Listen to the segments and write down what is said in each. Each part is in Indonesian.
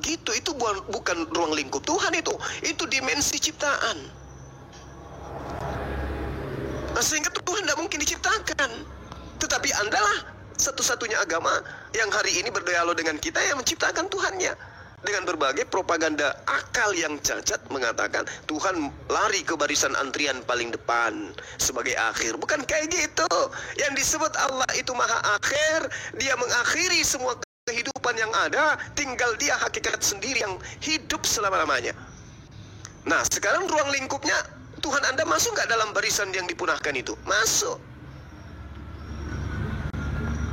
begitu. Itu bukan ruang lingkup Tuhan itu dimensi ciptaan. Nah, sehingga Tuhan tidak mungkin diciptakan. Tetapi Anda lah satu-satunya agama yang hari ini berdialog dengan kita yang menciptakan Tuhannya. Dengan berbagai propaganda akal yang cacat mengatakan Tuhan lari ke barisan antrian paling depan sebagai akhir. Bukan kayak gitu. Yang disebut Allah itu maha akhir. Dia mengakhiri semua kehidupan yang ada. Tinggal dia hakikat sendiri yang hidup selama-lamanya. Nah, sekarang ruang lingkupnya Tuhan Anda masuk nggak dalam barisan yang dipunahkan itu? Masuk.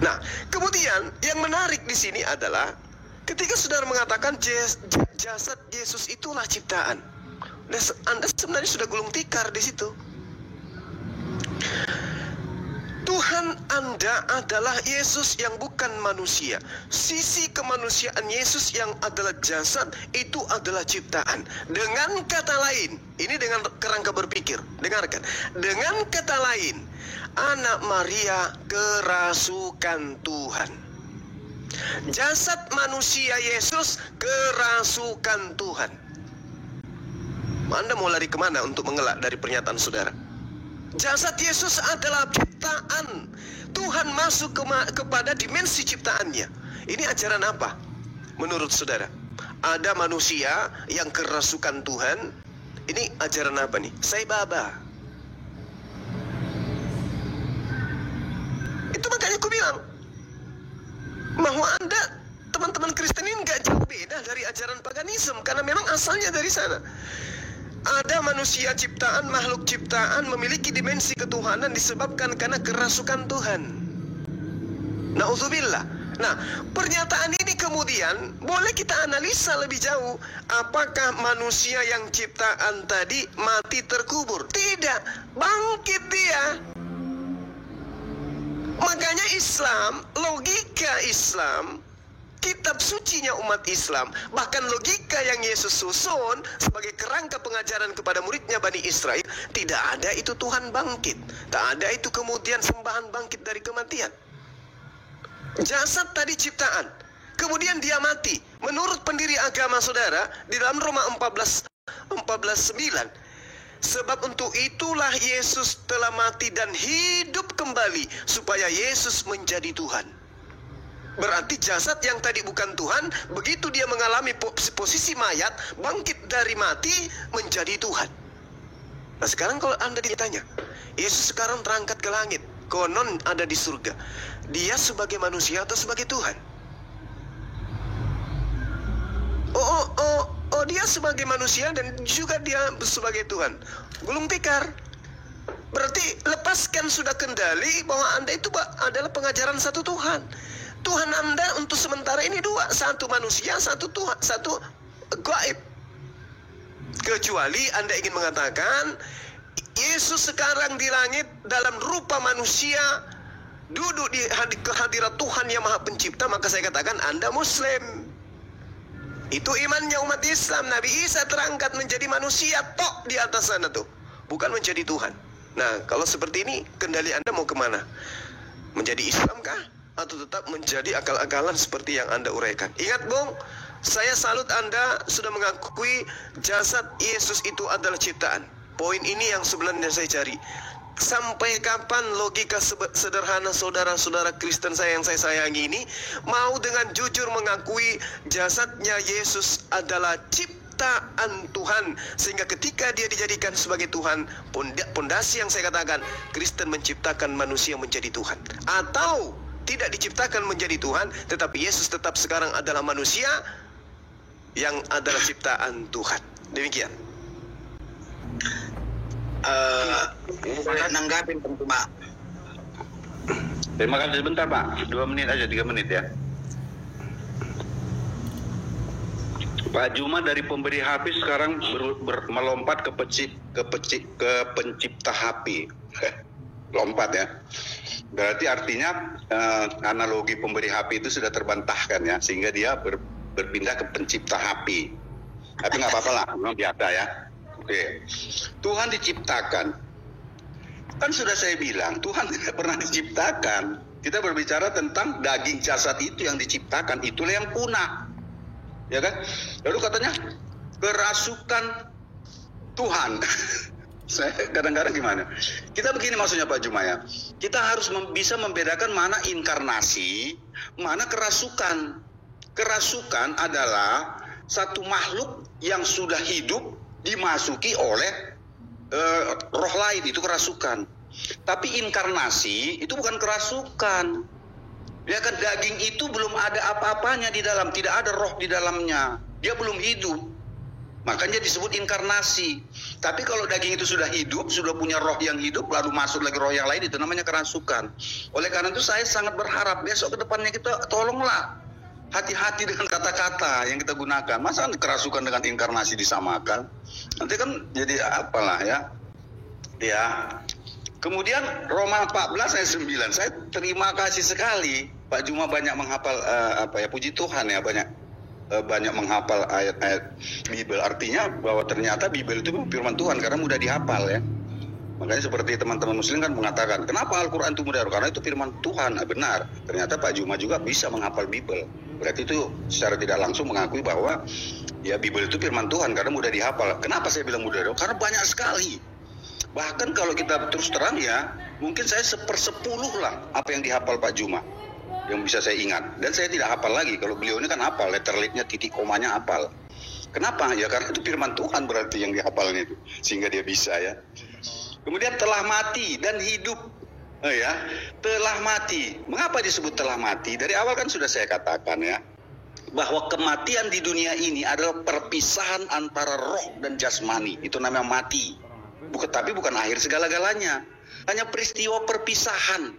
Nah, kemudian yang menarik di sini adalah ketika saudara mengatakan jasad Yesus itulah ciptaan. Nah, Anda sebenarnya sudah gulung tikar di situ. Tuhan Anda adalah Yesus yang bukan manusia. Sisi kemanusiaan Yesus yang adalah jasad itu adalah ciptaan. Dengan kata lain, ini dengan kerangka berpikir, dengarkan. Dengan kata lain, anak Maria kerasukan Tuhan. Jasad manusia Yesus kerasukan Tuhan. Anda mau lari kemana untuk mengelak dari pernyataan saudara? Jasad Yesus adalah ciptaan. Tuhan masuk kepada dimensi ciptaannya. Ini ajaran apa? Menurut saudara, ada manusia yang kerasukan Tuhan. Ini ajaran apa nih? Sai Baba. Itu makanya aku bilang bahwa Anda, teman-teman Kristen ini nggak jauh beda dari ajaran paganisme, karena memang asalnya dari sana. Ada manusia ciptaan, makhluk ciptaan memiliki dimensi ketuhanan disebabkan karena kerasukan Tuhan. Na'udzubillah. Nah, pernyataan ini kemudian boleh kita analisa lebih jauh. Apakah manusia yang ciptaan tadi mati terkubur? Tidak, bangkit dia. Makanya Islam, logika Islam, kitab sucinya umat Islam, bahkan logika yang Yesus susun sebagai kerangka pengajaran kepada muridnya Bani Israel, tidak ada itu Tuhan bangkit. Tak ada itu kemudian sembahan bangkit dari kematian. Jasad tadi ciptaan, kemudian dia mati. Menurut pendiri agama saudara, di dalam Roma 14:9, sebab untuk itulah Yesus telah mati dan hidup kembali, supaya Yesus menjadi Tuhan. Berarti jasad yang tadi bukan Tuhan, begitu dia mengalami posisi mayat, bangkit dari mati menjadi Tuhan. Nah, sekarang kalau Anda ditanya, Yesus sekarang terangkat ke langit, konon ada di surga. Dia sebagai manusia atau sebagai Tuhan? Oh, dia sebagai manusia dan juga dia sebagai Tuhan. Gulung tikar. Berarti lepaskan sudah kendali bahwa Anda itu adalah pengajaran satu Tuhan. Tuhan Anda untuk sementara ini dua, satu manusia, satu Tuhan, satu gaib. Kecuali Anda ingin mengatakan Yesus sekarang di langit dalam rupa manusia, duduk di kehadirat Tuhan yang Maha Pencipta, maka saya katakan Anda Muslim. Itu imannya umat Islam. Nabi Isa terangkat menjadi manusia tok di atas sana tuh, bukan menjadi Tuhan. Nah, kalau seperti ini kendali Anda mau kemana? Menjadi Islam kah? Atau tetap menjadi akal-akalan seperti yang Anda uraikan? Ingat Bung, saya salut Anda sudah mengakui jasad Yesus itu adalah ciptaan. Poin ini yang sebenarnya saya cari. Sampai kapan logika sederhana saudara-saudara Kristen saya yang saya sayangi ini mau dengan jujur mengakui jasadnya Yesus adalah ciptaan Tuhan, sehingga ketika dia dijadikan sebagai Tuhan, pondasi yang saya katakan Kristen menciptakan manusia menjadi Tuhan, atau tidak diciptakan menjadi Tuhan, tetapi Yesus tetap sekarang adalah manusia yang adalah ciptaan Tuhan. Demikian. Saya nanggapin Pak. Terima kasih, sebentar Pak, 2 menit aja, 3 menit ya. Pak Juma dari pemberi HP sekarang melompat ke pencipta HP. Lompat ya. Berarti artinya analogi pemberi HP itu sudah terbantahkan ya, sehingga dia berpindah ke pencipta HP. Tapi nggak apa-apa lah, memang biasa ya. Oke. Tuhan diciptakan. Kan sudah saya bilang, Tuhan tidak pernah diciptakan. Kita berbicara tentang daging jasad itu yang diciptakan, itulah yang punah. ya kan? Lalu katanya kerasukan Tuhan. Saya kadang-kadang gimana? Kita begini maksudnya Pak Juma ya. Kita harus bisa membedakan mana inkarnasi, mana kerasukan. Kerasukan adalah satu makhluk yang sudah hidup dimasuki oleh roh lain, itu kerasukan. Tapi inkarnasi itu bukan kerasukan. Ya kan, daging itu belum ada apa-apanya di dalam, tidak ada roh di dalamnya. Dia belum hidup. Makanya disebut inkarnasi. Tapi kalau daging itu sudah hidup, sudah punya roh yang hidup, lalu masuk lagi roh yang lain, itu namanya kerasukan. Oleh karena itu saya sangat berharap besok ke depannya kita tolonglah hati-hati dengan kata-kata yang kita gunakan. Masa kerasukan dengan inkarnasi disamakan? Nanti kan jadi apalah ya. Ya. Kemudian Roma 14 ayat 9. Saya terima kasih sekali Pak Juma banyak menghafal puji Tuhan ya, banyak menghafal ayat-ayat Bible. Artinya bahwa ternyata Bible itu firman Tuhan karena mudah dihafal ya. Makanya seperti teman-teman muslim kan mengatakan, kenapa Al-Quran itu mudah? Karena itu firman Tuhan. Benar. Ternyata Pak Juma juga bisa menghafal Bible. Berarti itu secara tidak langsung mengakui bahwa ya Bible itu firman Tuhan karena mudah dihafal. Kenapa saya bilang mudah? Karena banyak sekali. Bahkan kalau kita terus terang ya, mungkin saya 1/10 lah apa yang dihafal Pak Juma yang bisa saya ingat. Dan saya tidak hafal lagi. Kalau beliau ini kan hafal, letter-letternya, titik komanya hafal. Kenapa? Ya karena itu firman Tuhan berarti yang dihafalnya itu. Sehingga dia bisa ya. Kemudian telah mati dan hidup. Ya, telah mati. Mengapa disebut telah mati? Dari awal kan sudah saya katakan ya, bahwa kematian di dunia ini adalah perpisahan antara roh dan jasmani. Itu namanya mati. Tapi bukan akhir segala-galanya. Hanya peristiwa perpisahan.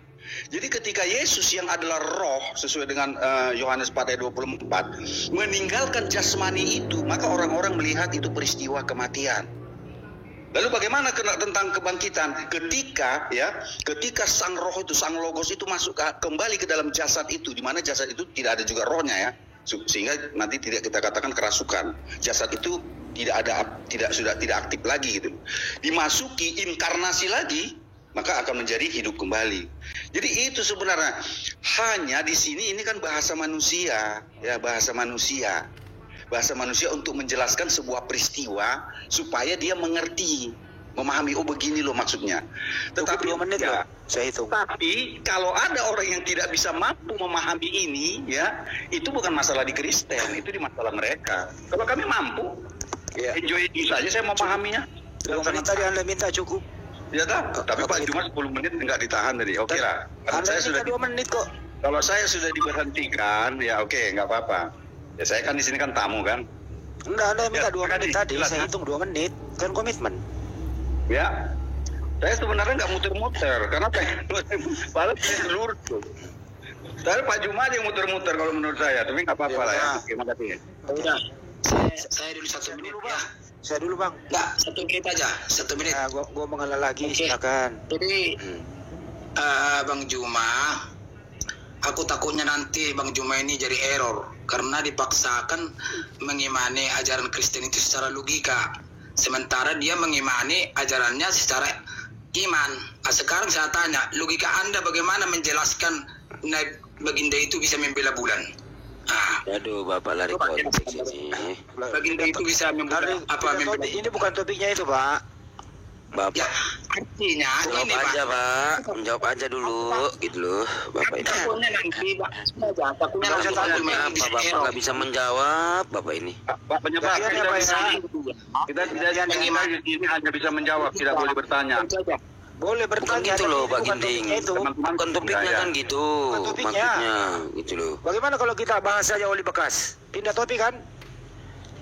Jadi ketika Yesus yang adalah roh, sesuai dengan Yohanes 4 ayat 24, meninggalkan jasmani itu, maka orang-orang melihat itu peristiwa kematian. Lalu bagaimana tentang kebangkitan? Ketika sang roh itu, sang logos itu masuk kembali ke dalam jasad itu, di mana jasad itu tidak ada juga rohnya ya, sehingga nanti tidak kita katakan kerasukan. Jasad itu sudah tidak aktif lagi gitu. Dimasuki inkarnasi lagi, maka akan menjadi hidup kembali. Jadi itu sebenarnya hanya di sini ini kan bahasa manusia, ya bahasa manusia untuk menjelaskan sebuah peristiwa supaya dia mengerti, memahami. Oh begini loh maksudnya. Tetapi 2 menit ya, loh, saya hitung. Tapi kalau ada orang yang tidak bisa mampu memahami ini, ya itu bukan masalah di Kristen, itu di masalah mereka. Kalau kami mampu, Ya. enjoy saja saya memahaminya. 2 menit tadi Anda minta cukup. Ya tak, tapi Pak cuma 10 menit enggak ditahan tadi. Oke lah. Kalau Anda saya minta sudah 2 menit kok. Kalau saya sudah diberhentikan, ya oke, enggak apa-apa. Ya saya kan di sini kan tamu kan. Enggak, Anda minta Ya, 2 menit tadi, jelas, saya kan? hitung 2 menit. Kan komitmen. Ya. Saya sebenarnya enggak muter-muter karena padahal saya lurus tuh. Tapi Pak Juma yang muter-muter kalau menurut saya, tapi enggak apa-apa lah ya. Terima kasih. Udah. Saya dulu 1 menit ya. Saya dulu Bang. Enggak, 1 menit aja. 1 menit. Nah, gua mengalah lagi, Oke. silakan. Jadi Bang Juma, aku takutnya nanti Bang Juma ini jadi error karena dipaksakan mengimani ajaran Kristen itu secara logika, sementara dia mengimani ajarannya secara iman. Nah, sekarang saya tanya, logika Anda bagaimana menjelaskan baginda itu bisa membela bulan? Aduh, Bapak lari konteks ini. Baginda itu bisa membela membela? Ini bukan topiknya itu, Pak. Bapak, Ya, artinya jawab ini aja, Pak. Pak. Menjawab aja dulu, gitu loh. Bapak ini. Takutnya nanti, Pak. Takutnya Kalau nanti saya tanya Bang apa, Bapak nggak bisa menjawab, Bapak ini. Pak penyebab Bagian kita apa bisa ya? kita di sini hanya bisa menjawab, tidak boleh bertanya. Boleh Bukan bertanya. gitu loh, tapi Pak bukan Ginting. topiknya itu. Bukan topiknya Ya. kan gitu. Bukan topiknya. Maksudnya, gitu loh. Bagaimana kalau kita bahas saja oli bekas? Pindah topik kan?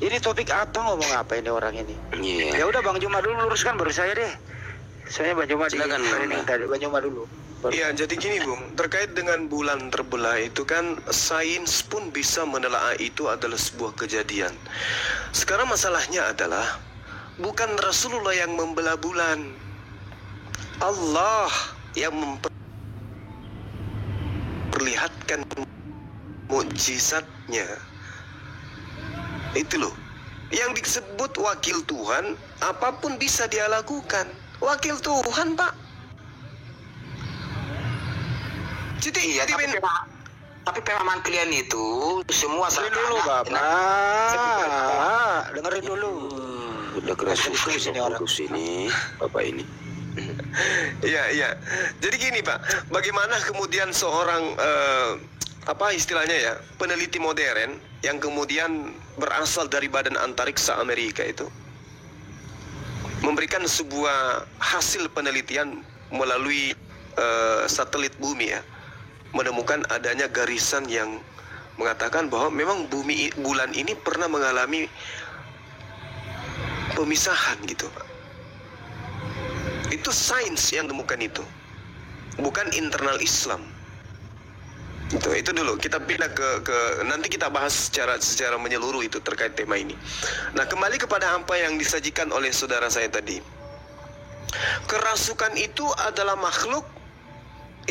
Ini topik apa, ngomong apa ini orang ini? Ya Iya. udah Bang Juma dulu luruskan baru saya deh. Soalnya Bang Juma Silakan, ini Bang. tadi Bang Juma dulu. Baru. Iya, jadi gini Bung, terkait dengan bulan terbelah itu kan sains pun bisa menelaah itu adalah sebuah kejadian. Sekarang masalahnya adalah bukan Rasulullah yang membelah bulan, Allah yang memperlihatkan mukjizatnya. Itu loh, yang disebut wakil Tuhan, apapun bisa dia lakukan. Wakil Tuhan, Pak. Jadi Tapi pemahaman kalian itu semua Dengerin dulu salah. Bapak. Dengerin dulu. Udah keras Bagus ini orang. bagus ini bapak ini. Iya. Jadi gini Pak, bagaimana kemudian seorang apa istilahnya ya, peneliti modern yang kemudian berasal dari Badan Antariksa Amerika itu memberikan sebuah hasil penelitian melalui satelit bumi ya, menemukan adanya garisan yang mengatakan bahwa memang bulan ini pernah mengalami pemisahan gitu Pak. Itu sains yang menemukan itu, bukan internal Islam. Itu dulu kita pindah ke nanti kita bahas secara menyeluruh itu terkait tema ini. Nah, kembali kepada apa yang disajikan oleh saudara saya tadi. Kerasukan itu adalah makhluk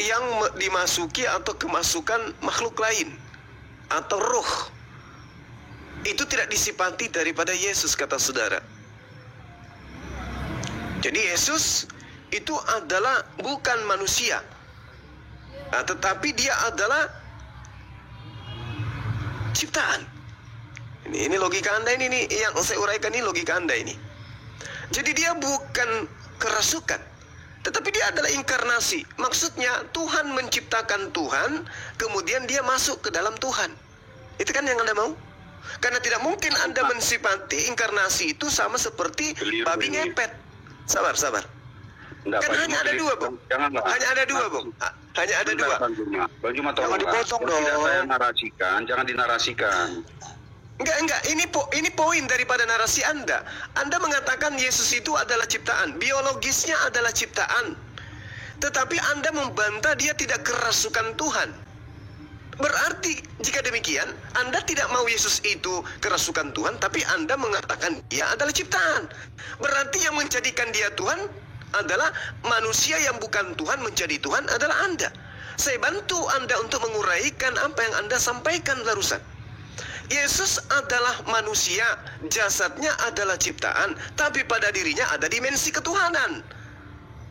yang dimasuki atau kemasukan makhluk lain atau roh. Itu tidak disifati daripada Yesus, kata saudara. Jadi Yesus itu adalah bukan manusia, tetapi dia adalah ciptaan. Ini logika Anda ini yang saya uraikan, ini logika Anda ini. Jadi dia bukan kerasukan, tetapi dia adalah inkarnasi. Maksudnya Tuhan menciptakan Tuhan, kemudian dia masuk ke dalam Tuhan. Itu kan yang Anda mau? Karena tidak mungkin Anda mensifati inkarnasi itu sama seperti babi ngepet. Sabar. Enggak, Kan Pak hanya Juma, ada dua, Bung. Janganlah. Hanya ada dua, Bung. Hanya ada dua. Bang Juma, Jangan tolonglah. dipotong Kalau tidak dong. saya narasikan, jangan dinarasikan. Enggak. Ini poin daripada narasi Anda. Anda mengatakan Yesus itu adalah ciptaan. Biologisnya adalah ciptaan. Tetapi Anda membantah dia tidak kerasukan Tuhan. Berarti jika demikian, Anda tidak mau Yesus itu kerasukan Tuhan, tapi Anda mengatakan dia adalah ciptaan. Berarti yang menjadikan dia Tuhan adalah manusia, yang bukan Tuhan menjadi Tuhan adalah Anda. Saya bantu Anda untuk menguraikan apa yang Anda sampaikan barusan. Yesus adalah manusia, jasadnya adalah ciptaan, tapi pada dirinya ada dimensi ketuhanan.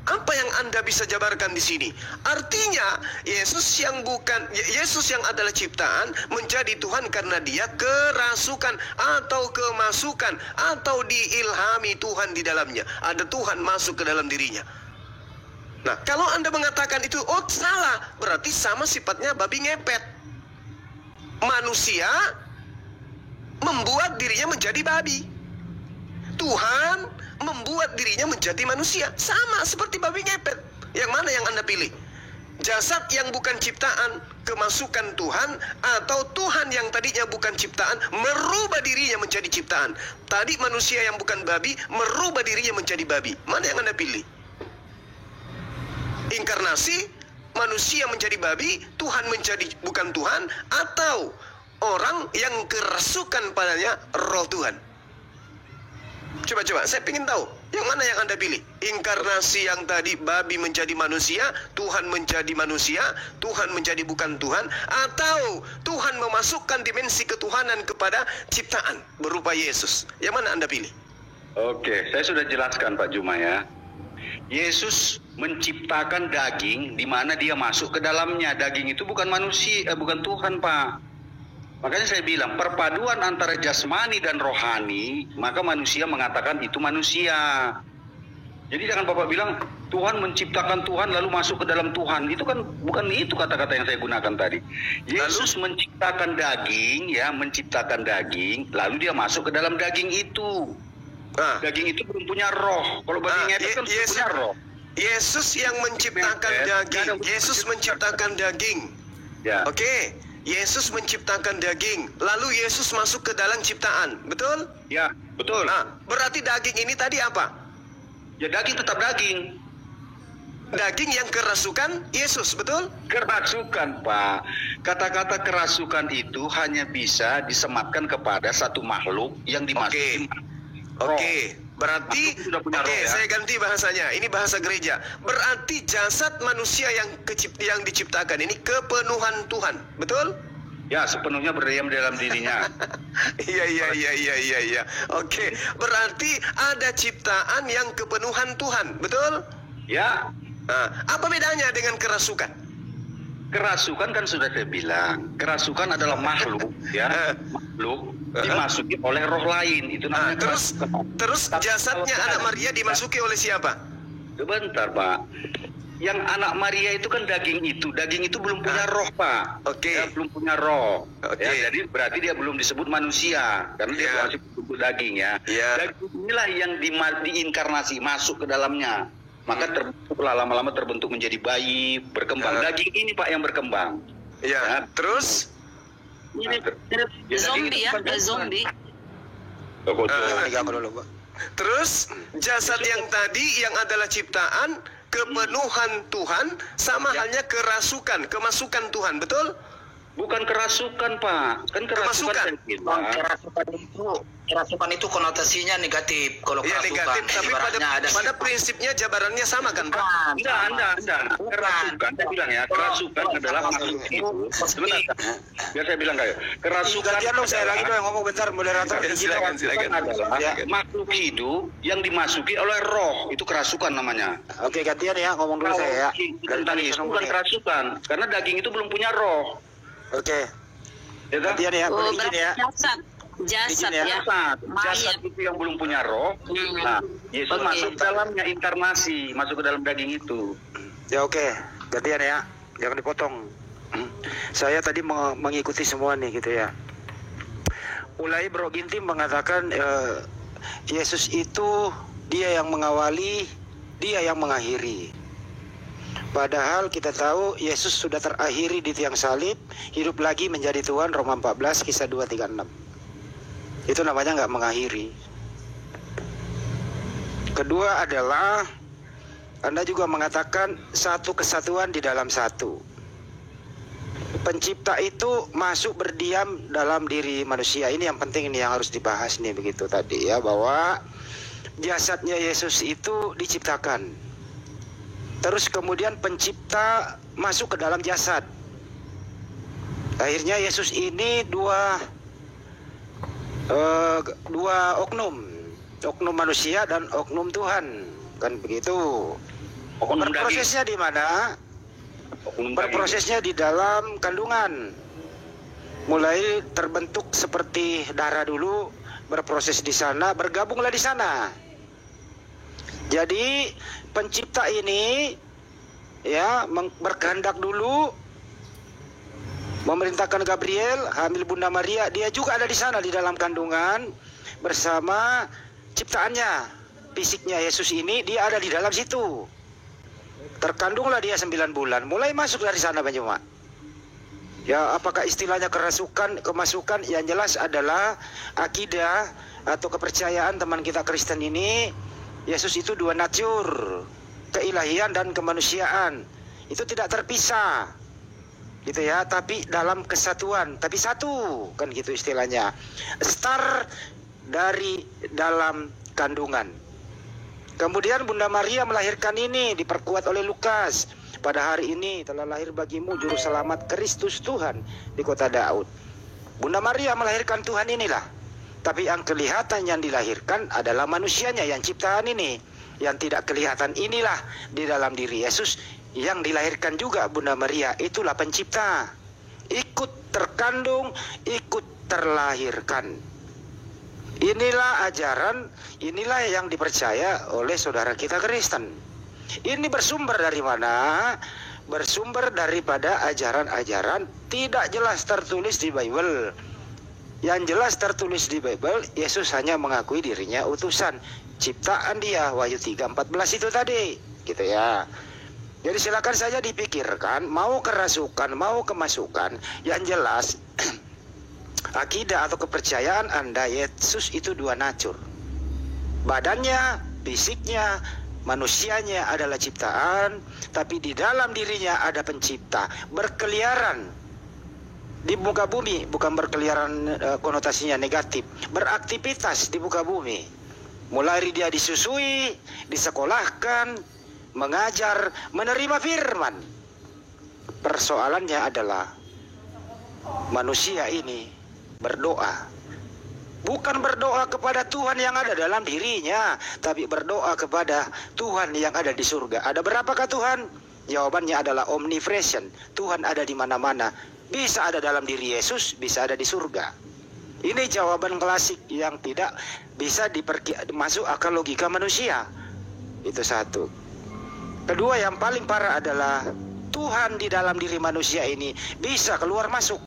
Apa yang Anda bisa jabarkan di sini? Artinya Yesus yang adalah ciptaan menjadi Tuhan karena dia kerasukan atau kemasukan atau diilhami Tuhan di dalamnya. Ada Tuhan masuk ke dalam dirinya. Nah, kalau Anda mengatakan itu salah, berarti sama sifatnya babi ngepet. Manusia membuat dirinya menjadi babi. Tuhan membuat dirinya menjadi manusia. Sama seperti babi ngepet. Yang mana yang Anda pilih? Jasad yang bukan ciptaan, kemasukan Tuhan, atau Tuhan yang tadinya bukan ciptaan, merubah dirinya menjadi ciptaan. Tadi manusia yang bukan babi, merubah dirinya menjadi babi. Mana yang Anda pilih? Inkarnasi, manusia menjadi babi, Tuhan menjadi bukan Tuhan, atau orang yang kerasukan padanya roh Tuhan? Coba, saya ingin tahu, yang mana yang Anda pilih? Inkarnasi yang tadi babi menjadi manusia, Tuhan menjadi manusia, Tuhan menjadi bukan Tuhan, atau Tuhan memasukkan dimensi ketuhanan kepada ciptaan berupa Yesus? Yang mana Anda pilih? Oke, saya sudah jelaskan Pak Juma ya. Yesus menciptakan daging di mana dia masuk ke dalamnya. Daging itu bukan manusia, bukan Tuhan, Pak. Makanya saya bilang perpaduan antara jasmani dan rohani, maka manusia mengatakan itu manusia. Jadi jangan Bapak bilang Tuhan menciptakan Tuhan lalu masuk ke dalam Tuhan. Itu kan bukan itu kata-kata yang saya gunakan tadi. Yesus menciptakan daging, ya, menciptakan daging, lalu dia masuk ke dalam daging itu. Daging itu belum punya roh. Kalau babi ngepet kan punya roh. Yesus yang menciptakan daging. Yesus menciptakan daging. Ya. Oke. Yesus menciptakan daging, lalu Yesus masuk ke dalam ciptaan, betul? Ya, betul. Nah, berarti daging ini tadi apa? Ya, daging tetap daging. Daging yang kerasukan Yesus, betul? Kerasukan, Pak. Kata-kata kerasukan itu hanya bisa disematkan kepada satu makhluk yang dimasuki. Oke. Berarti, saya ganti bahasanya. Ini bahasa gereja. Berarti jasad manusia yang diciptakan ini kepenuhan Tuhan, betul? Ya, sepenuhnya berdiam dalam dirinya. Iya. Oke. Berarti ada ciptaan yang kepenuhan Tuhan, betul? Ya. Nah, apa bedanya dengan kerasukan? kerasukan kan sudah saya bilang, kerasukan adalah makhluk, ya, makhluk dimasuki oleh roh lain, itu namanya Terus jasadnya anak Maria dimasuki oleh siapa? Sebentar, Pak. Yang anak Maria itu kan daging itu belum punya roh, Pak. Oke. Ya, belum punya roh. Oke. Ya, jadi berarti dia belum disebut manusia karena dia masih bentuk daging, ya. Daging inilah yang diinkarnasi, masuk ke dalamnya. Maka terbentuklah, lama-lama terbentuk menjadi bayi, berkembang. Daging ini, Pak, yang berkembang. Ya. Terus Ini zombie ya, zombie. Terus jasad yang tadi yang adalah ciptaan, kepenuhan Tuhan, sama halnya kerasukan, kemasukan Tuhan, betul? Bukan kerasukan, Pak. Kan kerasukan. Kerasukan itu konotasinya negatif. Kalau Iya, kerasukan, negatif, tapi pada prinsipnya jabarannya sama kan, Pak? Enggak. Kerasukan, saya bilang ya, kerasukan adalah makhluk hidup. Sebentar, biar saya bilang kayak kerasukan. Gantian dong, saya lagi dong yang ngomong bentar, moderator. Silakan. Adalah makhluk hidup yang dimasuki oleh roh, itu kerasukan namanya. Oke, gantian ya, ngomong dulu saya ya. Tentang itu bukan kerasukan, karena daging itu belum punya roh. Oke, Ya kan? gantian ya, Oh, izin ya. jasad ya. Jasad itu yang belum punya roh. Nah, Yesus masuk ke dalamnya, inkarnasi, masuk ke dalam daging itu. Ya oke, gantian ya, jangan dipotong. Saya tadi mengikuti semua nih gitu ya. Mulai Bro Ginting mengatakan Yesus itu dia yang mengawali, dia yang mengakhiri. Padahal kita tahu Yesus sudah terakhiri di tiang salib, hidup lagi menjadi Tuhan, Roma 14 kisah 236. Itu namanya nggak mengakhiri. Kedua adalah Anda juga mengatakan satu kesatuan di dalam satu. Pencipta itu masuk berdiam dalam diri manusia. Ini yang penting, ini yang harus dibahas nih begitu tadi ya, bahwa jasadnya Yesus itu diciptakan. Terus kemudian pencipta masuk ke dalam jasad. Akhirnya Yesus ini dua oknum manusia dan oknum Tuhan, kan begitu. Berprosesnya di mana? Berprosesnya di dalam kandungan. Mulai terbentuk seperti darah dulu, berproses di sana, bergabunglah di sana. Jadi pencipta ini ya berkehendak dulu, memerintahkan Gabriel hamil Bunda Maria, dia juga ada di sana di dalam kandungan bersama ciptaannya. Fisiknya Yesus ini dia ada di dalam situ. Terkandunglah dia 9 bulan, mulai masuk dari sana Pak Juma. Ya, apakah istilahnya kerasukan, kemasukan, yang jelas adalah akidah atau kepercayaan teman kita Kristen ini, Yesus itu dua natur, keilahian dan kemanusiaan. Itu tidak terpisah. Gitu ya, tapi dalam kesatuan, tapi satu, kan gitu istilahnya. Star dari dalam kandungan. Kemudian Bunda Maria melahirkan ini, diperkuat oleh Lukas. Pada hari ini telah lahir bagimu juru selamat Kristus Tuhan di kota Daud. Bunda Maria melahirkan Tuhan inilah. Tapi yang kelihatan yang dilahirkan adalah manusianya, yang ciptaan ini. Yang tidak kelihatan inilah di dalam diri Yesus yang dilahirkan juga Bunda Maria. Itulah pencipta. Ikut terkandung, ikut terlahirkan. Inilah ajaran, inilah yang dipercaya oleh saudara kita Kristen. Ini bersumber dari mana? Bersumber daripada ajaran-ajaran tidak jelas tertulis di Bible. Yang jelas tertulis di Bible, Yesus hanya mengakui dirinya utusan, ciptaan dia, Wahyu 3:14 itu tadi, gitu ya. Jadi silakan saja dipikirkan, mau kerasukan, mau kemasukan, yang jelas akidah atau kepercayaan Anda, Yesus itu dua natur. Badannya, fisiknya, manusianya adalah ciptaan, tapi di dalam dirinya ada pencipta, berkeliaran di muka bumi, bukan berkeliaran konotasinya negatif, beraktivitas di muka bumi. Mulai dia disusui, disekolahkan, mengajar, menerima firman. Persoalannya adalah manusia ini berdoa. Bukan berdoa kepada Tuhan yang ada dalam dirinya, tapi berdoa kepada Tuhan yang ada di surga. Ada berapakah Tuhan? Jawabannya adalah omnipresent. Tuhan ada di mana-mana. Bisa ada dalam diri Yesus, bisa ada di surga. Ini jawaban klasik yang tidak bisa masuk akal logika manusia. Itu satu. Kedua, yang paling parah adalah Tuhan di dalam diri manusia ini bisa keluar masuk.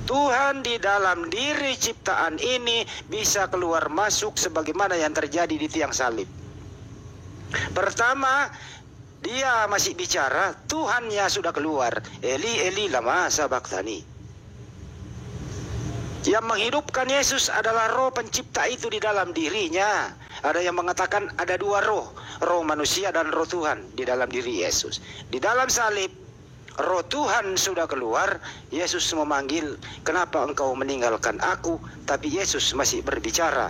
Tuhan di dalam diri ciptaan ini bisa keluar masuk sebagaimana yang terjadi di tiang salib. Pertama, dia masih bicara, Tuhannya sudah keluar. Eli, Eli, lama sabachthani. Yang menghidupkan Yesus adalah roh pencipta itu di dalam dirinya. Ada yang mengatakan ada dua roh, roh manusia dan roh Tuhan di dalam diri Yesus. Di dalam salib, roh Tuhan sudah keluar. Yesus memanggil, kenapa engkau meninggalkan aku? Tapi Yesus masih berbicara.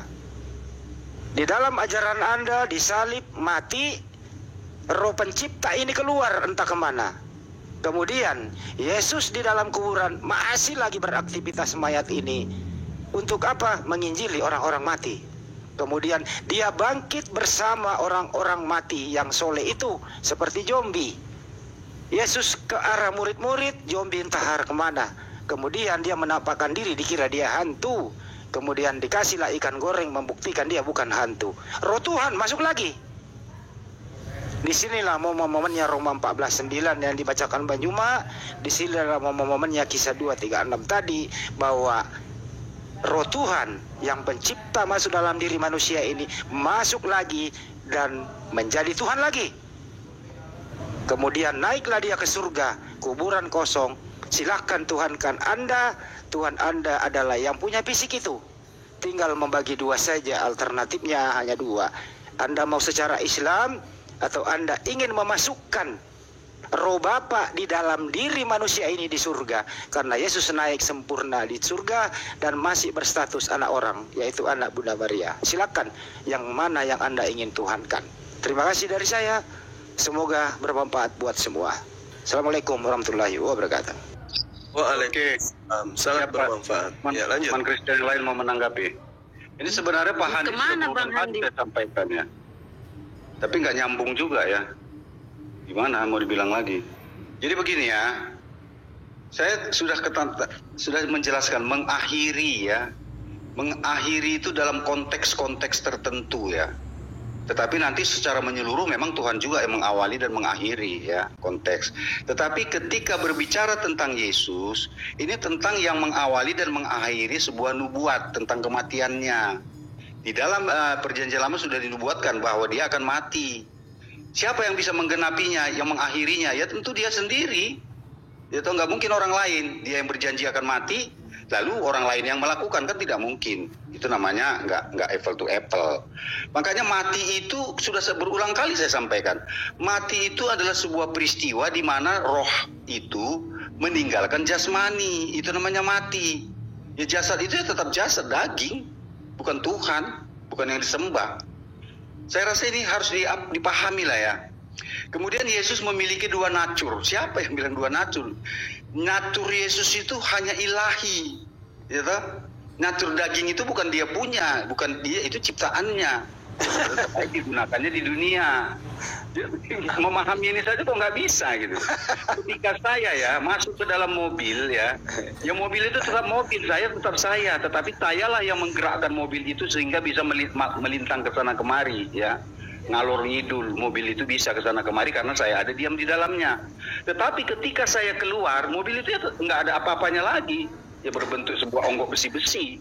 Di dalam ajaran Anda, di salib, mati, roh pencipta ini keluar entah kemana. Kemudian Yesus di dalam kuburan masih lagi beraktivitas mayat ini. Untuk apa? Menginjili orang-orang mati. Kemudian dia bangkit bersama orang-orang mati yang soleh itu, seperti zombie. Yesus ke arah murid-murid, zombie entah kemana. Kemudian dia menampakkan diri, dikira dia hantu. Kemudian dikasihlah ikan goreng membuktikan dia bukan hantu. Roh Tuhan masuk lagi. Disinilah momen-momennya Roma 14:9 yang dibacakan Bang Juma. Disinilah momen-momennya Kisah 2:36 tadi, bahwa roh Tuhan yang pencipta masuk dalam diri manusia ini masuk lagi dan menjadi Tuhan lagi. Kemudian naiklah dia ke surga, kuburan kosong. Silakan Tuhankan Anda. Tuhan Anda adalah yang punya fisik itu. Tinggal membagi dua saja, alternatifnya hanya dua. Anda mau secara Islam, atau Anda ingin memasukkan roh Bapa di dalam diri manusia ini di surga. Karena Yesus naik sempurna di surga dan masih berstatus anak orang, yaitu anak Bunda Maria. Silakan yang mana yang Anda ingin Tuhankan. Terima kasih dari saya. Semoga bermanfaat buat semua. Assalamualaikum warahmatullahi wabarakatuh. Waalaikumsalam. Sangat bermanfaat. Ya, lanjut. Teman Kristen lain mau menanggapi. Ini sebenarnya Pak Handi sudah sampaikan ya. Tapi nggak nyambung juga ya. Gimana mau dibilang lagi? Jadi begini ya. Saya sudah menjelaskan mengakhiri ya. Mengakhiri itu dalam konteks-konteks tertentu ya. Tetapi nanti secara menyeluruh memang Tuhan juga yang mengawali dan mengakhiri ya konteks. Tetapi ketika berbicara tentang Yesus, ini tentang yang mengawali dan mengakhiri sebuah nubuat tentang kematiannya. Di dalam perjanjian lama sudah dinubuatkan bahwa dia akan mati. Siapa yang bisa menggenapinya, yang mengakhirinya? Ya tentu dia sendiri. Ya nggak mungkin orang lain. Dia yang berjanji akan mati, lalu orang lain yang melakukan, kan tidak mungkin. Itu namanya nggak apple to apple. Makanya mati itu sudah berulang kali saya sampaikan. Mati itu adalah sebuah peristiwa di mana roh itu meninggalkan jasmani. Itu namanya mati. Ya jasad itu ya tetap jasad, daging. Bukan Tuhan, bukan yang disembah. Saya rasa ini harus dipahami lah ya. Kemudian Yesus memiliki dua natur. Siapa yang bilang dua natur? Natur Yesus itu hanya ilahi. Ya toh? Natur daging itu bukan dia punya, bukan dia, itu ciptaannya. Tetapi digunakannya di dunia. Memahami ini saja kok nggak bisa gitu. Ketika saya ya masuk ke dalam mobil ya mobil itu tetap mobil, saya tetap saya, tetapi sayalah yang menggerakkan mobil itu sehingga bisa melintang ke sana kemari ya, ngalor ngidul, mobil itu bisa ke sana kemari karena saya ada diam di dalamnya. Tetapi ketika saya keluar, mobil itu ya nggak ada apa-apanya lagi, ya berbentuk sebuah onggok besi-besi.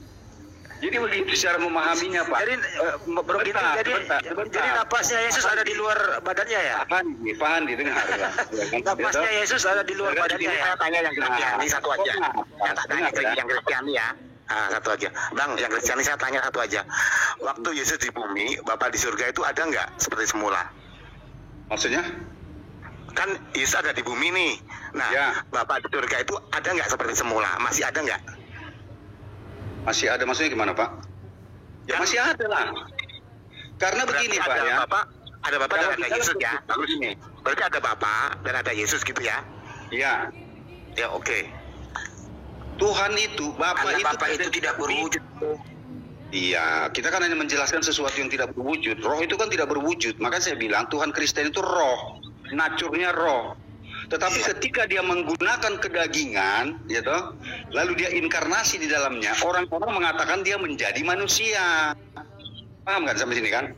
Jadi begitu cara memahaminya Pak. Jadi napasnya Yesus ada di luar badannya ya? Paham dengar. Napasnya Yesus ada di luar badannya ya? Saya tanya yang Kristiani satu aja. Yang tanya yang Kristiani ya. Satu aja. Bang, yang Kristiani saya tanya satu aja. Waktu Yesus di bumi, Bapak di surga itu ada nggak seperti semula? Maksudnya? Kan Yesus ada di bumi nih. Nah, ya. Bapak di surga itu ada nggak seperti semula? Masih ada nggak? Masih ada, maksudnya gimana Pak? Ya masih ada lah. Karena begini Pak ya. Ada Bapak dan ada Yesus ya. Bagus ini. Berarti ada Bapak dan ada Yesus gitu ya? Iya. Ya oke. Tuhan itu, Bapak itu tidak berwujud. Iya, kita kan hanya menjelaskan sesuatu yang tidak berwujud. Roh itu kan tidak berwujud. Maka saya bilang Tuhan Kristen itu roh. naturnya roh. Tetapi ketika dia menggunakan kedagingan, ya toh, lalu dia inkarnasi di dalamnya, orang-orang mengatakan dia menjadi manusia. Paham kan sampai sini kan?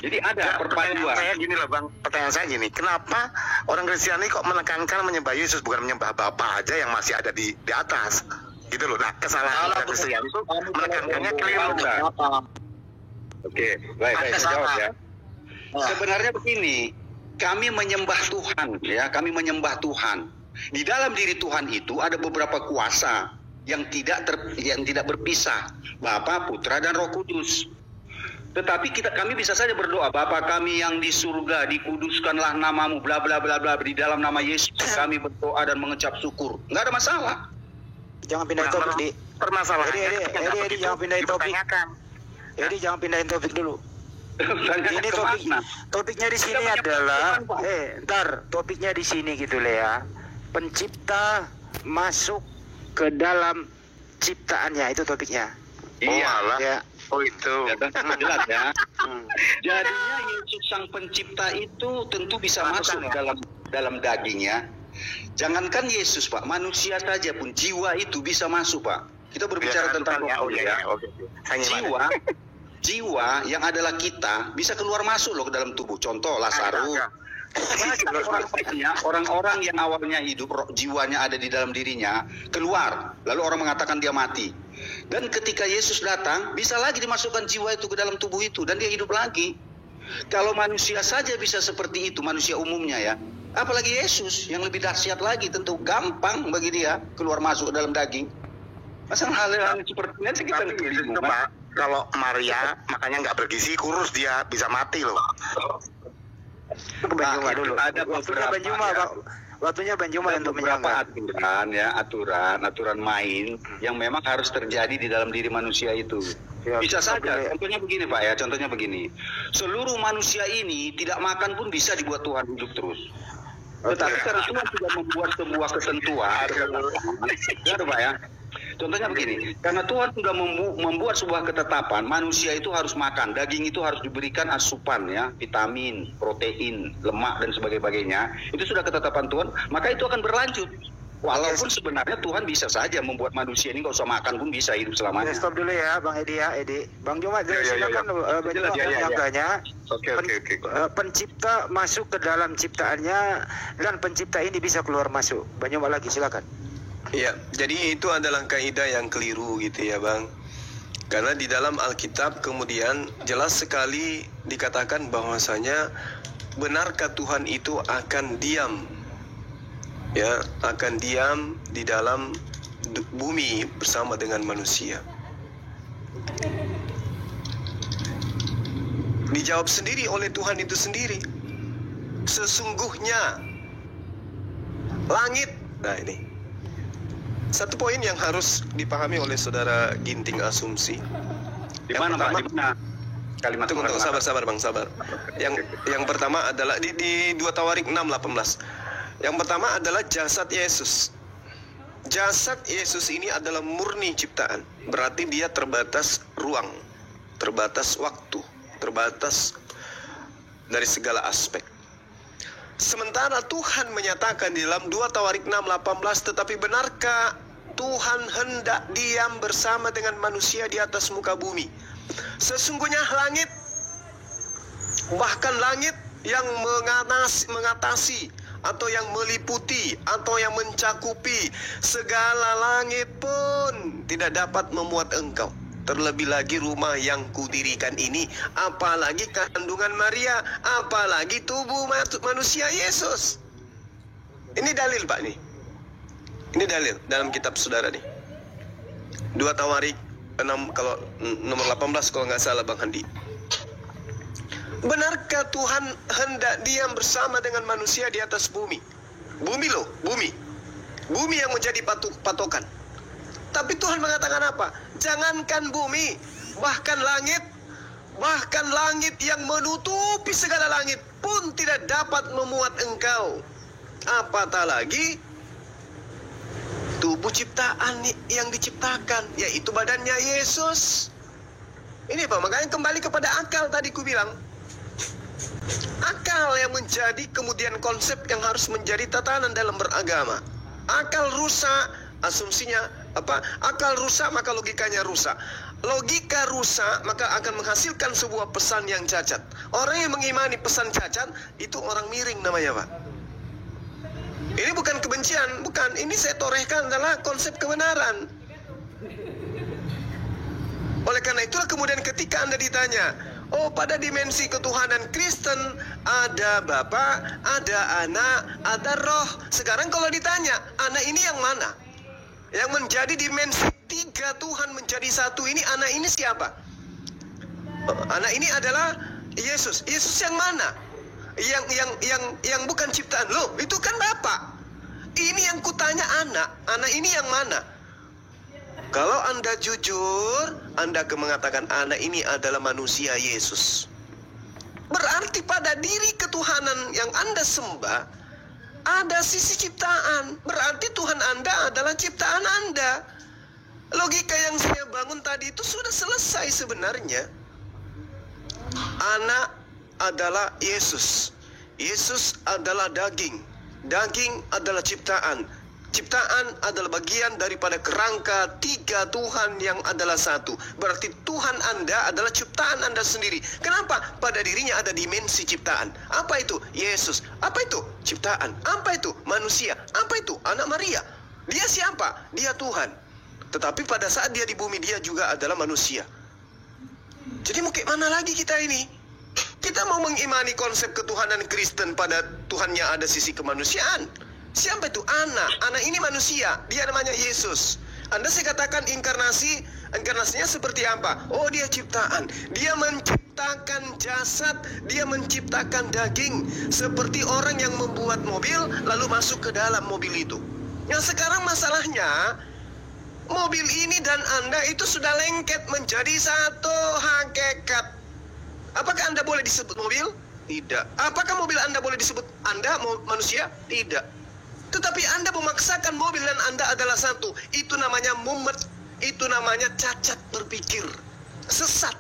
Jadi ada perpaduan. Saya gini loh Bang, pertanyaan saya gini, kenapa orang Kristiani kok menekankan menyembah Yesus bukan menyembah Bapa aja yang masih ada di atas? Gitu loh. Nah, kesalahan orang Kristiani itu menekankannya keliru. Oke, baik, saya jawab ya. Sebenarnya begini, kami menyembah Tuhan, ya, kami menyembah Tuhan. Di dalam diri Tuhan itu ada beberapa kuasa yang tidak berpisah, Bapa, Putra, dan Roh Kudus. Tetapi kami bisa saja berdoa, Bapa kami yang di surga, dikuduskanlah namamu, bla bla bla bla, di dalam nama Yesus kami berdoa dan mengecap syukur. Nggak ada masalah. Jangan pindahin topik, Di. Permasalahannya Edi, jangan pindahin topik. Edi, jangan pindahin topik dulu. Ini topiknya di sini adalah topiknya di sini gitu lah ya. Pencipta masuk ke dalam ciptaannya, itu topiknya. Iya, ya. Oh itu. Jelas ya. Jadinya Yesus sang pencipta itu tentu bisa masuk dalam dagingnya. Jangankan Yesus Pak, manusia saja pun jiwa itu bisa masuk Pak. Kita berbicara tentang roh ya. Jiwa yang adalah kita bisa keluar masuk loh ke dalam tubuh. Contoh Lazarus. Orang-orang yang awalnya hidup, jiwanya ada di dalam dirinya, keluar. Lalu orang mengatakan dia mati. Dan ketika Yesus datang, bisa lagi dimasukkan jiwa itu ke dalam tubuh itu, dan dia hidup lagi. Kalau manusia saja bisa seperti itu, manusia umumnya ya, apalagi Yesus yang lebih dahsyat lagi, tentu gampang bagi dia keluar masuk ke dalam daging. Masa hal-hal seperti ini kita itu Pak, kalau Maria makanya nggak bergizi, kurus dia, bisa mati loh. Banjuma dulu. Ada beberapa waktunya Banjuma untuk menjawab. Aturan main yang memang harus terjadi di dalam diri manusia itu. Bisa saja. Contohnya begini Pak ya, contohnya begini. Seluruh manusia ini tidak makan pun bisa dibuat Tuhan hidup terus. Tetapi karena Tuhan sudah membuat sebuah ketentuan, ya Pak ya. Contohnya begini, karena Tuhan sudah membuat sebuah ketetapan, manusia itu harus makan, daging itu harus diberikan asupan ya, vitamin, protein, lemak dan sebagainya. Itu sudah ketetapan Tuhan, maka itu akan berlanjut. Walaupun sebenarnya Tuhan bisa saja membuat manusia ini nggak usah makan pun bisa hidup selamanya. Stop dulu ya, Bang Edi ya, Bang Juma, silakan Bang Juma menyampaikannya. Oke. Pencipta masuk ke dalam ciptaannya dan pencipta ini bisa keluar masuk. Bang Juma lagi, silakan. Iya, jadi itu adalah kaidah yang keliru gitu ya Bang. Karena di dalam Alkitab kemudian jelas sekali dikatakan bahwasanya benarkah Tuhan itu akan diam, ya, akan diam di dalam bumi bersama dengan manusia. Dijawab sendiri oleh Tuhan itu sendiri. Sesungguhnya langit, nah ini satu poin yang harus dipahami oleh saudara Ginting Asumsi. Di mana Pak? Di mana? Kalimat tunggu, sabar Bang, sabar. Yang pertama adalah di 2 Tawarik 6:18. Yang pertama adalah jasad Yesus. Jasad Yesus ini adalah murni ciptaan. Berarti dia terbatas ruang, terbatas waktu, terbatas dari segala aspek. Sementara Tuhan menyatakan di dalam 2 Tawarik 6:18, tetapi benarkah Tuhan hendak diam bersama dengan manusia di atas muka bumi? Sesungguhnya langit, bahkan langit yang mengatasi atau yang meliputi atau yang mencakupi segala langit pun tidak dapat memuat engkau. Terlebih lagi rumah yang kudirikan ini, apalagi kandungan Maria, apalagi tubuh manusia Yesus. Ini dalil Pak nih. Ini dalil dalam kitab saudara nih. 2 Tawarik 6 kalau nomor 18 kalau nggak salah Bang Handi. Benarkah Tuhan hendak diam bersama dengan manusia di atas bumi? Bumi loh, bumi. Bumi yang menjadi patokan. Tapi Tuhan mengatakan apa? Jangankan bumi, bahkan langit yang menutupi segala langit pun tidak dapat memuat engkau. Apatah lagi tubuh ciptaan yang diciptakan, yaitu badannya Yesus. Ini Pak, makanya kembali kepada akal tadi ku bilang. Akal yang menjadi kemudian konsep yang harus menjadi tatanan dalam beragama. Akal rusak, asumsinya apa? Akal rusak maka logikanya rusak. Logika rusak maka akan menghasilkan sebuah pesan yang cacat. Orang yang mengimani pesan cacat itu orang miring namanya, Pak. Ini bukan kebencian, bukan. Ini saya torehkan adalah konsep kebenaran. Oleh karena itulah kemudian ketika Anda ditanya, oh, pada dimensi ketuhanan Kristen ada Bapa, ada Anak, ada Roh. Sekarang kalau ditanya, Anak ini yang mana? Yang menjadi dimensi 3 Tuhan menjadi 1 ini, Anak ini siapa? Anak ini adalah Yesus. Yesus yang mana? Yang bukan ciptaan. Loh, itu kan Bapa. Ini yang kutanya Anak. Anak ini yang mana? Kalau Anda jujur, Anda akan mengatakan anak ini adalah manusia Yesus. Berarti pada diri ketuhanan yang Anda sembah, ada sisi ciptaan. Berarti Tuhan Anda adalah ciptaan Anda. Logika yang saya bangun tadi itu sudah selesai sebenarnya. Anak adalah Yesus. Yesus adalah daging. Daging adalah ciptaan. Ciptaan adalah bagian daripada kerangka 3 Tuhan yang adalah 1. Berarti Tuhan Anda adalah ciptaan Anda sendiri. Kenapa? Pada dirinya ada dimensi ciptaan. Apa itu? Yesus. Apa itu? Ciptaan. Apa itu? Manusia. Apa itu? Anak Maria. Dia siapa? Dia Tuhan. Tetapi pada saat dia di bumi, dia juga adalah manusia. Jadi mau kayak mana lagi kita ini? Kita mau mengimani konsep ketuhanan Kristen pada Tuhannya ada sisi kemanusiaan. Siapa itu? Anak. Anak ini manusia. Dia namanya Yesus. Anda saya katakan inkarnasi. Inkarnasinya seperti apa? Oh, dia ciptaan. Dia menciptakan jasad. Dia menciptakan daging. Seperti orang yang membuat mobil lalu masuk ke dalam mobil itu. Yang sekarang masalahnya, mobil ini dan Anda itu sudah lengket menjadi satu hakikat. Apakah Anda boleh disebut mobil? Tidak. Apakah mobil Anda boleh disebut Anda manusia? Tidak. Tetapi Anda memaksakan mobil dan Anda adalah satu. Itu namanya mumet. Itu namanya cacat berpikir. Sesat.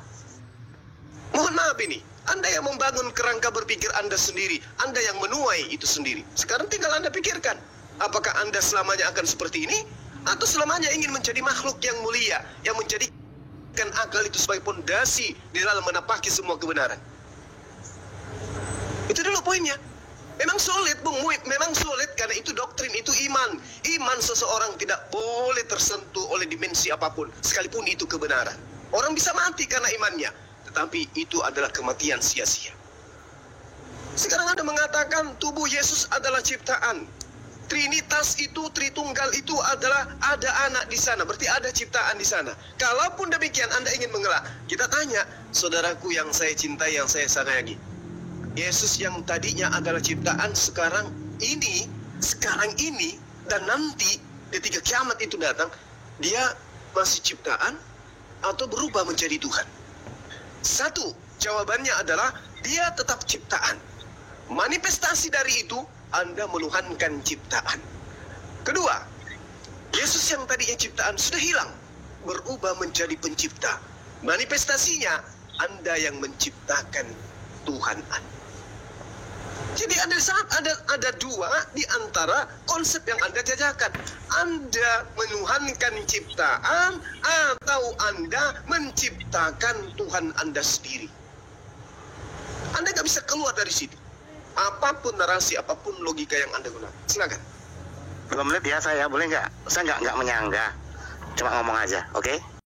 Mohon maaf ini. Anda yang membangun kerangka berpikir Anda sendiri. Anda yang menuai itu sendiri. Sekarang tinggal Anda pikirkan. Apakah Anda selamanya akan seperti ini? Atau selamanya ingin menjadi makhluk yang mulia. Yang menjadikan akal itu sebagai pondasi di dalam menapaki semua kebenaran. Itu dulu poinnya. Memang sulit, Bung Muid. Memang sulit karena itu doktrin, itu iman. Iman seseorang tidak boleh tersentuh oleh dimensi apapun, sekalipun itu kebenaran. Orang bisa mati karena imannya, tetapi itu adalah kematian sia-sia. Sekarang Anda mengatakan tubuh Yesus adalah ciptaan. Trinitas itu, Tritunggal itu adalah ada anak di sana, berarti ada ciptaan di sana. Kalaupun demikian Anda ingin mengelak, kita tanya, saudaraku yang saya cintai, yang saya sayangi, Yesus yang tadinya adalah ciptaan sekarang ini, dan nanti ketika kiamat itu datang, dia masih ciptaan atau berubah menjadi Tuhan? Satu, jawabannya adalah dia tetap ciptaan. Manifestasi dari itu, Anda menuhankan ciptaan. Kedua, Yesus yang tadinya ciptaan sudah hilang, berubah menjadi pencipta. Manifestasinya, Anda yang menciptakan Tuhan Anda. Jadi ada dua di antara konsep yang Anda jajakan. Anda menuhankan ciptaan atau Anda menciptakan Tuhan Anda sendiri. Anda nggak bisa keluar dari situ. Apapun narasi, apapun logika yang Anda gunakan. Silakan. 2 menit ya saya, boleh nggak? Saya nggak menyanggah, cuma ngomong aja, oke?